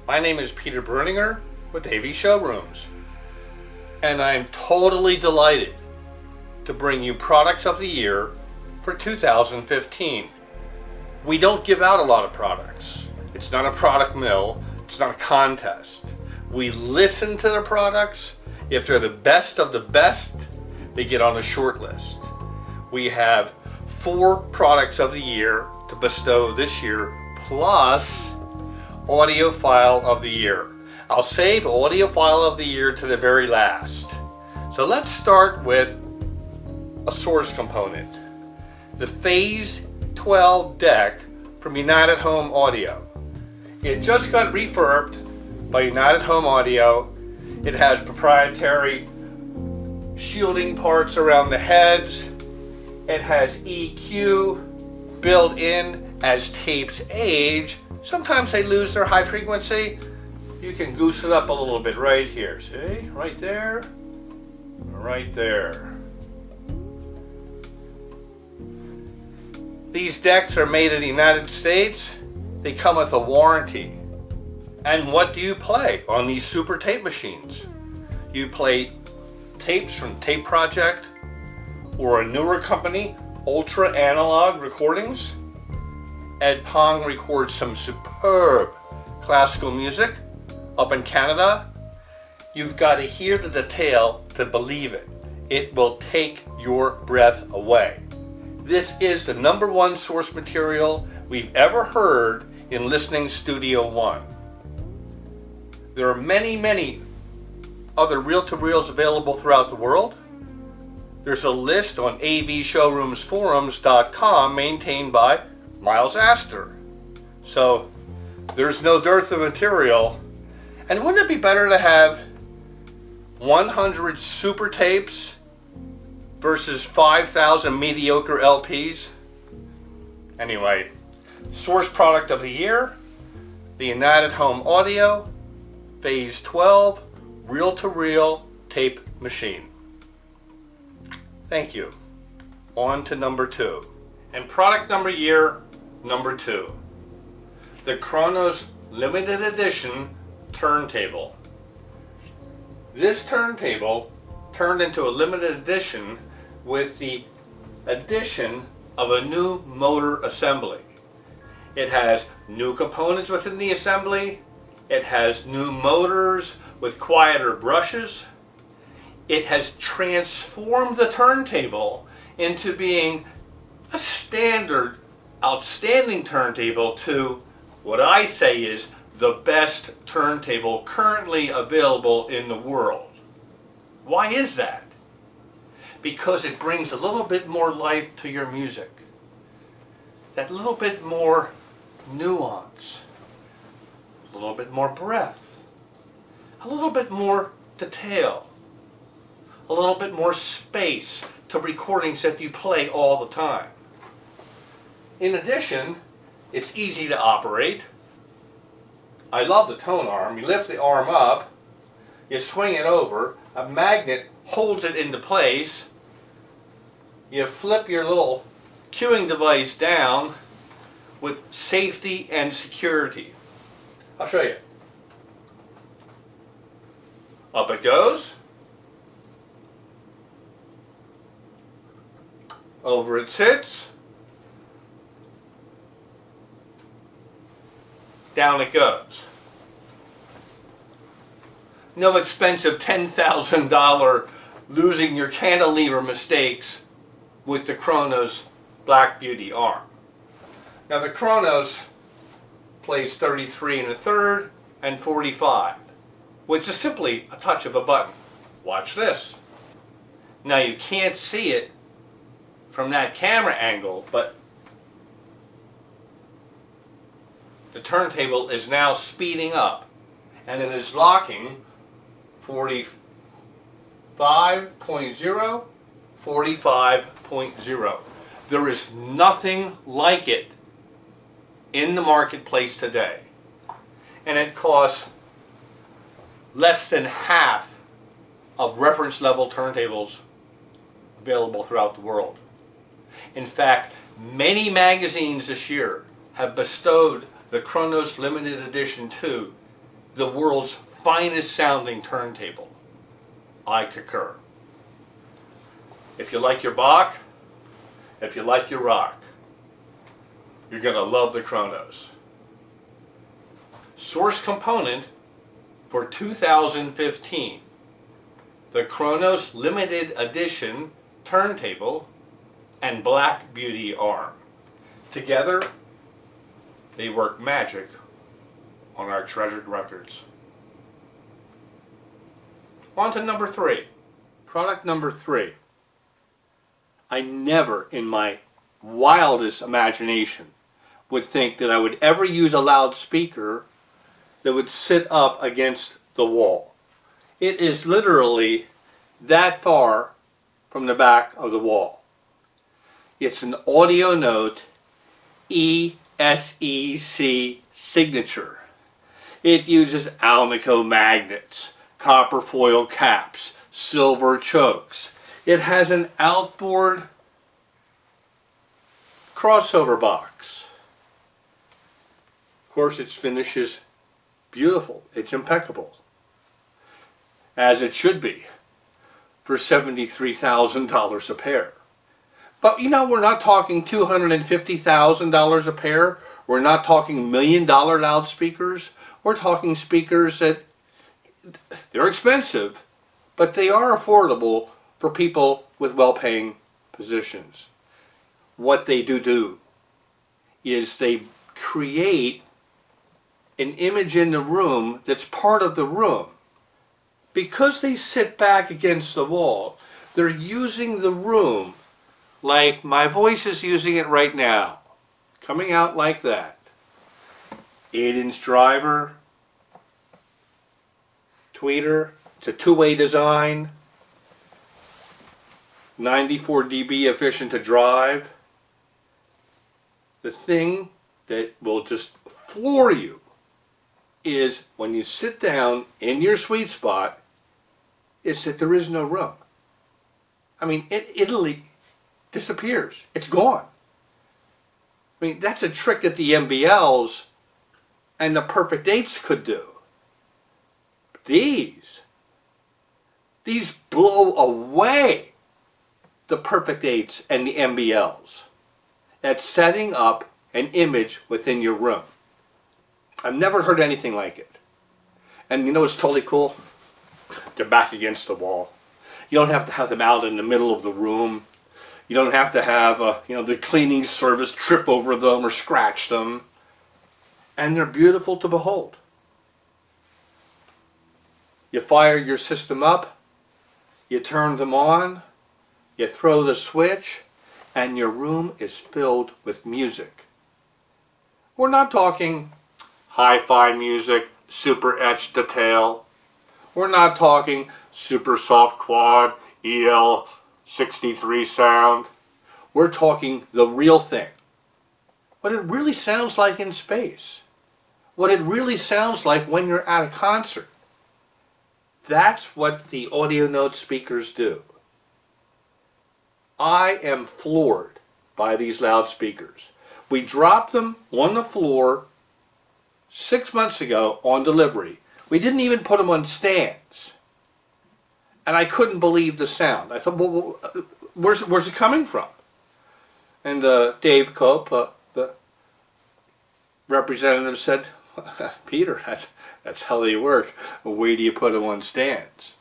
My name is Peter Bruninger with AV Showrooms, and I'm totally delighted to bring you Products of the Year for 2015. We don't give out a lot of products. It's not a product mill. It's not a contest. We listen to the products. If they're the best of the best, they get on a short list. We have 4 Products of the Year to bestow this year, plus AUDIOPHILE of the Year. I'll save AUDIOPHILE of the Year to the very last. So let's start with a source component. The Phase 12 deck from United Home Audio. It just got refurbed by United Home Audio. It has proprietary shielding parts around the heads. It has EQ built in. As tapes age, sometimes they lose their high frequency. You can goose it up a little bit right here. See? Right there. Right there. These decks are made in the United States. They come with a warranty. And what do you play on these super tape machines? You play tapes from Tape Project or a newer company, Ultra Analog Recordings. Ed Pong records some superb classical music up in Canada. You've got to hear the detail to believe it. It will take your breath away. This is the #1 source material we've ever heard in Listening Studio One. There are many other reel-to-reels available throughout the world. There's a list on AVShowroomsForums.com maintained by Miles Astor. So there's no dearth of material. And wouldn't it be better to have 100 super tapes versus 5,000 mediocre LPs? Anyway, source product of the year, the United Home Audio Phase 12 reel-to-reel tape machine. Thank you. On to number 2. And product year number 2. The Kronos limited edition turntable. This turntable turned into a limited edition with the addition of a new motor assembly. It has new components within the assembly. It has new motors with quieter brushes. It has transformed the turntable into being a standard, outstanding turntable to what I say is the best turntable currently available in the world. Why is that? Because it brings a little bit more life to your music. That little bit more nuance. A little bit more breath. A little bit more detail. A little bit more space to recordings that you play all the time. In addition, it's easy to operate. I love the tone arm. You lift the arm up, you swing it over, a magnet holds it into place, you flip your little cueing device down with safety and security. I'll show you. Up it goes. Over it sits. Down it goes. No expensive $10,000 losing your cantilever mistakes with the Kronos Black Beauty arm. Now the Kronos plays 33 1/3 and 45, which is simply a touch of a button. Watch this. Now you can't see it from that camera angle, but the turntable is now speeding up, and it is locking 45.0, 45.0. There is nothing like it in the marketplace today, and it costs less than half of reference level turntables available throughout the world. In fact, many magazines this year have bestowed the Kronos Limited Edition 2 the world's finest sounding turntable. I concur. If you like your Bach, if you like your rock, you're going to love the Kronos. Source component for 2015. The Kronos limited edition turntable and Black Beauty arm. Together, they work magic on our treasured records. On to number 3. Product number 3. I never in my wildest imagination would think that I would ever use a loudspeaker that would sit up against the wall. It is literally that far from the back of the wall. It's an AudioNote ESEC signature. It uses Alnico magnets, copper foil caps, silver chokes. It has an outboard crossover box. Of course, its finish is beautiful. It's impeccable, as it should be, for $73,000 a pair. But you know, we're not talking $250,000 a pair. We're not talking $1 million loudspeakers. We're talking speakers that, they're expensive, but they are affordable for people with well-paying positions. What they do is they create an image in the room that's part of the room. Because they sit back against the wall, they're using the room like my voice is using it right now. Coming out like that. 8-inch driver, tweeter, it's a two-way design, 94 dB efficient to drive. The thing that will just floor you is when you sit down in your sweet spot, is that there is no room. I mean, it Italy disappears. It's gone. I mean, that's a trick that the MBLs and the Perfect 8s could do. These blow away the Perfect 8s and the MBLs at setting up an image within your room. I've never heard anything like it. And you know what's totally cool? They're back against the wall. You don't have to have them out in the middle of the room. You don't have to have the cleaning service trip over them or scratch them. And they're beautiful to behold. You fire your system up, you turn them on, you throw the switch, and your room is filled with music. We're not talking hi-fi music, super etch detail. We're not talking super soft quad, EL63 sound. We're talking the real thing. What it really sounds like in space. What it really sounds like when you're at a concert. That's what the AudioNote speakers do. I am floored by these loudspeakers. We dropped them on the floor 6 months ago on delivery. We didn't even put them on stands. And I couldn't believe the sound. I thought, well, where's it coming from? And Dave Cope, the representative, said, Peter, that's how they work. Where do you put them on stands?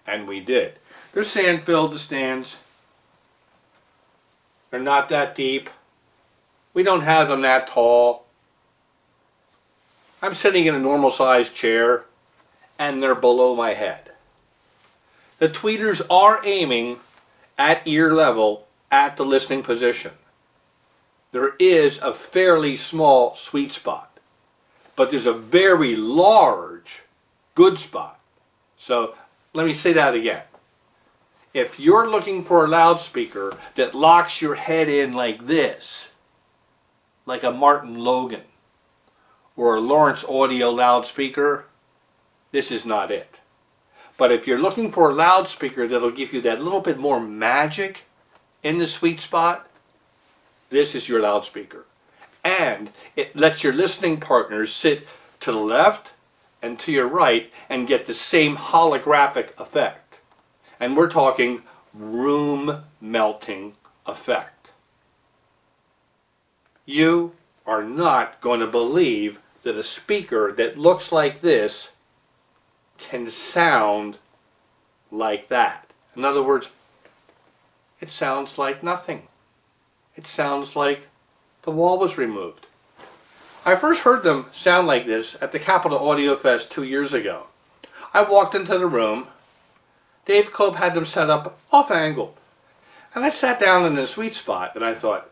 And we did. They're sand-filled, the stands. They're not that deep. We don't have them that tall. I'm sitting in a normal-sized chair, and they're below my head. The tweeters are aiming at ear level at the listening position. There is a fairly small sweet spot, but there's a very large good spot. So let me say that again. If you're looking for a loudspeaker that locks your head in like this, like a Martin Logan or a Lawrence Audio loudspeaker, this is not it. But if you're looking for a loudspeaker that'll give you that little bit more magic in the sweet spot, this is your loudspeaker. And it lets your listening partners sit to the left and to your right and get the same holographic effect. And we're talking room melting effect. You are not going to believe that a speaker that looks like this can sound like that. In other words, it sounds like nothing. It sounds like the wall was removed. I first heard them sound like this at the Capitol Audio Fest 2 years ago. I walked into the room. Dave Cope had them set up off-angle. And I sat down in a sweet spot and I thought,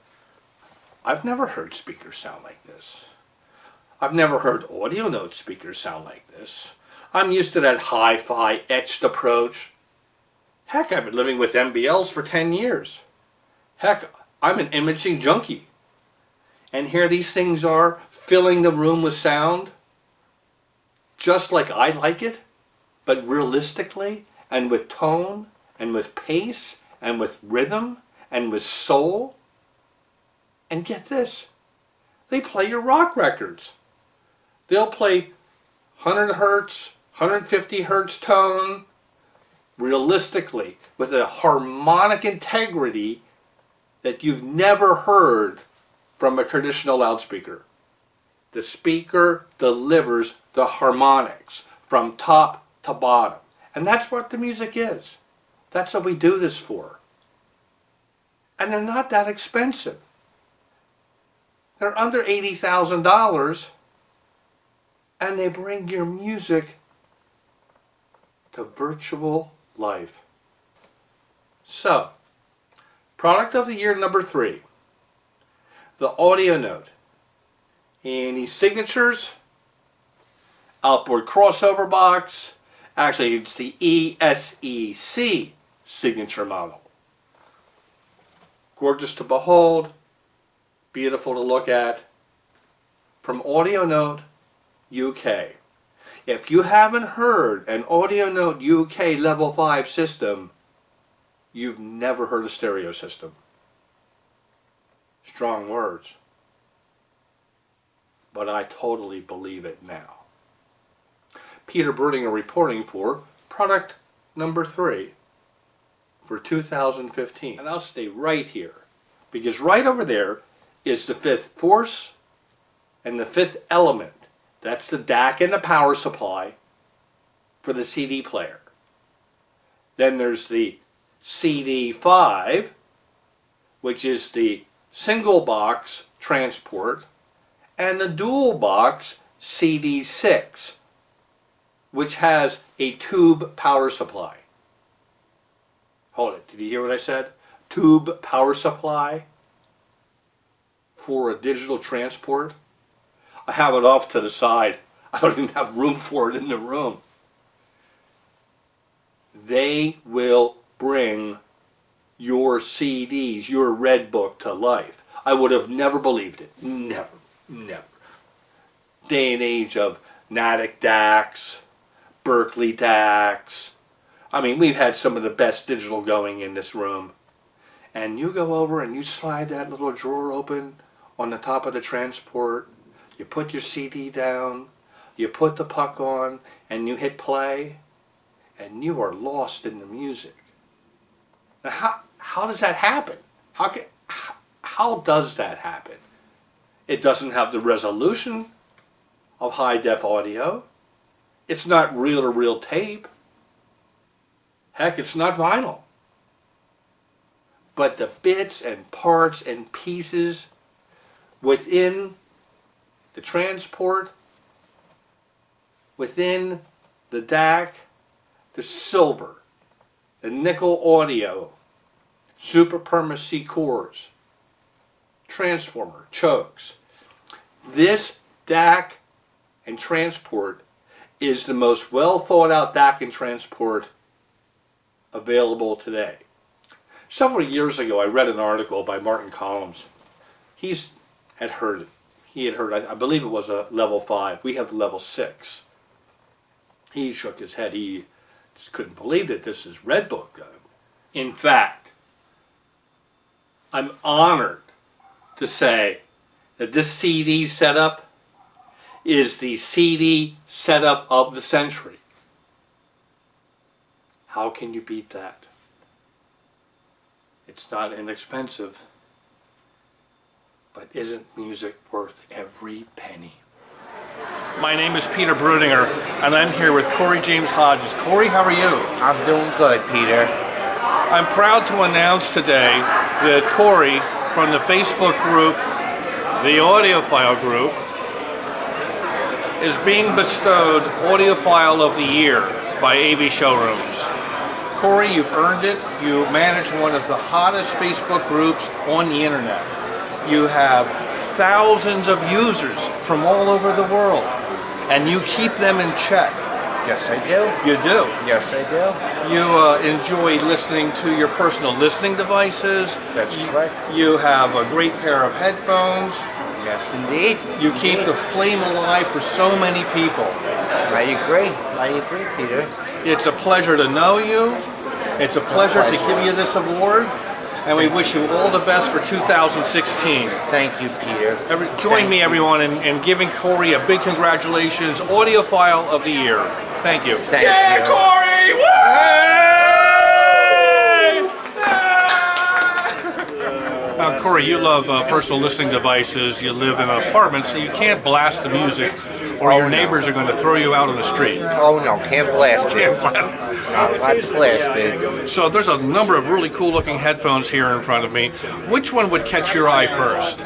I've never heard speakers sound like this. I've never heard audio note speakers sound like this. I'm used to that hi-fi etched approach. Heck, I've been living with MBLs for 10 years. Heck, I'm an imaging junkie. And here these things are, filling the room with sound, just like I like it, but realistically, and with tone, and with pace, and with rhythm, and with soul. And get this, they play your rock records. They'll play 100 hertz, 150 hertz tone, realistically, with a harmonic integrity that you've never heard from a traditional loudspeaker. The speaker delivers the harmonics from top to bottom. And that's what the music is. That's what we do this for. And they're not that expensive. They're under $80,000, and they bring your music to virtual life. So, product of the year number 3, the Audio Note. Any signatures? Outboard crossover box. Actually, it's the ESEC signature model. Gorgeous to behold, beautiful to look at. From Audio Note UK. If you haven't heard an Audio Note UK Level 5 system, you've never heard a stereo system. Strong words. But I totally believe it now. Peter Berdinger reporting for product number 3 for 2015. And I'll stay right here, because right over there is the 5th force and the 5th element. That's the DAC and the power supply for the CD player. Then there's the CD5, which is the single box transport, and the dual box CD6, which has a tube power supply. Hold it, did you hear what I said? Tube power supply for a digital transport. I have it off to the side. I don't even have room for it in the room. They will bring your CDs, your Red Book to life. I would have never believed it. Never. Never. Day and age of Natick DACs, Berkeley DACs. I mean, we've had some of the best digital going in this room. And you go over and you slide that little drawer open on the top of the transport. You put your CD down, you put the puck on, and you hit play, and you are lost in the music. Now, how does that happen? How does that happen? It doesn't have the resolution of high-def audio. It's not reel-to-reel tape. Heck, it's not vinyl. But the bits and parts and pieces within the transport, within the DAC, the silver, the nickel audio, super perma C cores, transformer, chokes. This DAC and transport is the most well thought out DAC and transport available today. Several years ago I read an article by Martin Collins. He had heard, I believe it was a level 5. We have the level 6. He shook his head. He just couldn't believe that this is Red Book. In fact, I'm honored to say that this CD setup is the CD setup of the century. How can you beat that? It's not inexpensive, but isn't music worth every penny? My name is Peter Brudinger, and I'm here with Coury James Hodges. Coury, how are you? I'm doing good, Peter. I'm proud to announce today that Coury from the Facebook group, the AUDIOPHILE group, is being bestowed AUDIOPHILE of the Year by AVShowrooms. Coury, you've earned it. You manage one of the hottest Facebook groups on the internet. You have thousands of users from all over the world, and you keep them in check. Yes, I do. You do? Yes, I do. You enjoy listening to your personal listening devices. That's correct. You have a great pair of headphones. Yes, indeed. You keep the flame alive for so many people. I agree. I agree, Peter. It's a pleasure to know you. It's a pleasure to give you this award. And we wish you all the best for 2016. Thank you, Peter. Join me, everyone, in giving Coury a big congratulations. AUDIOPHILE of the Year. Thank you. Thank you. Coury! Woo! Now, Coury, you love personal listening devices. You live in an apartment, so you can't blast the music, or your neighbors are going to throw you out on the street. Oh, no, can't blast it. Not to blast it. So there's a number of really cool-looking headphones here in front of me. Which one would catch your eye first?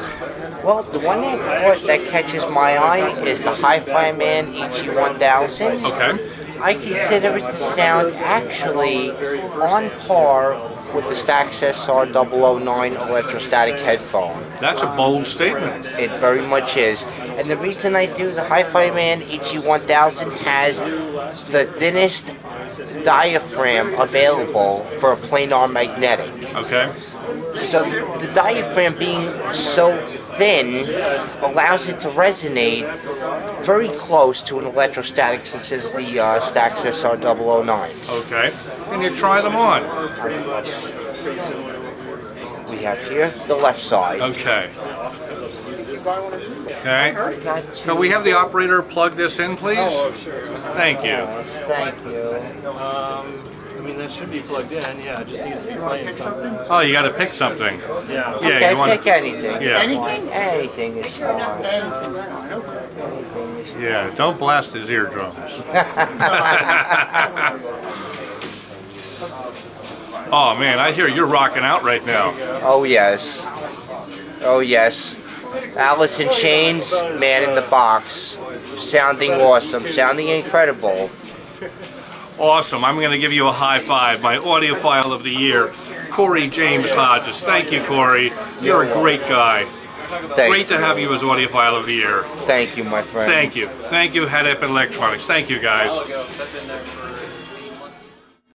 Well, the one that catches my eye is the Hi-Fi Man EG1000. Okay. I consider it to sound actually on par with the Stax SR009 electrostatic headphone. That's a bold statement. It very much is. And the reason I do the Hi-Fi Man EG1000 has the thinnest diaphragm available for a planar magnetic. Okay. So the diaphragm being so thin allows it to resonate very close to an electrostatic such as the Stax SR009s. Okay. And you try them on. We have here the left side. Okay. Okay. Now we have the operator plug this in, please. Oh, sure. Thank you. Thank you. I mean, that should be plugged in, yeah, it just needs to be playing something. Oh, you got to pick something. Yeah. Okay, you want pick anything. Yeah. Anything is fine. Yeah, don't blast his eardrums. Oh man, I hear you're rocking out right now. Oh yes. Oh yes. Alice in Chains, Man in the Box. Sounding awesome, sounding incredible. Awesome. I'm going to give you a high five. My AUDIOPHILE of the Year, Coury James Hodges. Thank you, Coury. You're a great guy. Great to have you as AUDIOPHILE of the Year. Thank you, my friend. Thank you. Thank you, Head Up Electronics. Thank you, guys.